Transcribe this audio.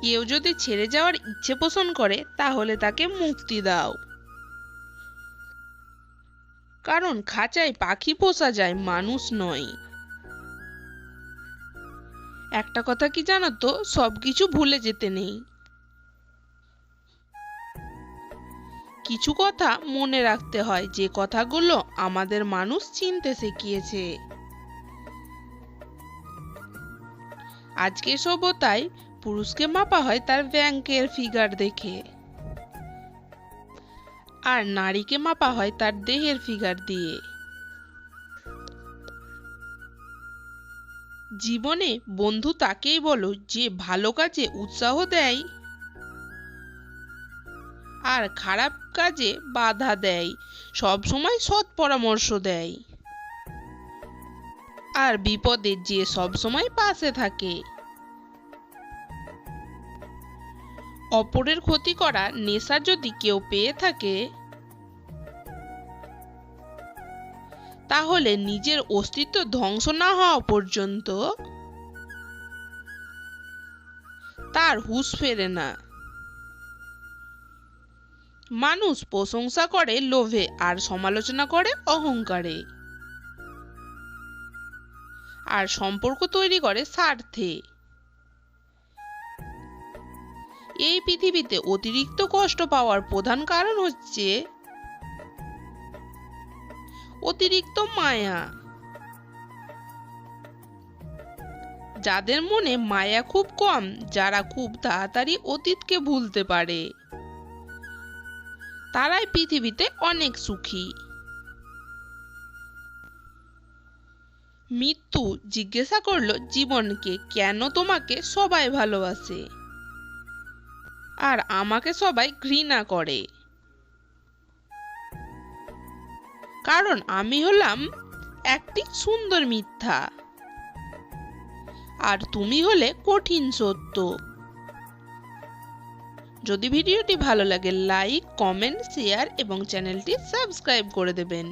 কেউ যদি ছেড়ে যাওয়ার ইচ্ছে পোষণ করে তাহলে তাকে মুক্তি দাও। কারণ খাঁচায় পাখি পোষা যায়, মানুষ নয়। একটা কথা কি জানো তো, সবকিছু ভুলে যেতে নেই, কিছু কথা মনে রাখতে হয়, যে কথাগুলো আমাদের মানুষ চিনতে শিখিয়েছে। আজকের সভ্যতায় পুরুষকে মাপা হয় তার ব্যাংকের ফিগার দেখে, আর নারীকে মাপা হয় তার দেহের ফিগার দিয়ে। জীবনে বন্ধু তাকেই বলো যে ভালো কাজে উৎসাহ দেয় আর খারাপ কাজে বাধা দেয়, সব সময় সৎ পরামর্শ দেয়, আর বিপদে যে সব সময় পাশে থাকে। অপরের ক্ষতি করা নেশা যদি কেউ পেয়ে থাকে, তাহলে নিজের অস্তিত্ব ধ্বংস না হওয়া পর্যন্ত তার হুঁশ ফেরে না। মানুষ প্রশংসা করে লোভে আর সমালোচনা করে অহংকারে, আর সম্পর্ক তৈরি করে স্বার্থে। এই পৃথিবীতে অতিরিক্ত কষ্ট পাওয়ার প্রধান কারণ হচ্ছে অতিরিক্ত মায়া। যাদের মনে মায়া খুব কম, যারা খুব তাড়াতাড়ি অতীতকে ভুলতে পারে, তারাই পৃথিবীতে অনেক সুখী। মৃত্যু জিজ্ঞাসা করলো জীবনকে, কেন তোমাকে সবাই ভালোবাসে আর আমাকে সবাই ঘৃণা করে? কারণ আমি হলাম একটি সুন্দর মিথ্যা, আর তুমি হলে কঠিন সত্য। যদি ভিডিওটি ভালো লাগে, লাইক, কমেন্ট, শেয়ার এবং চ্যানেলটি সাবস্ক্রাইব করে দেবেন।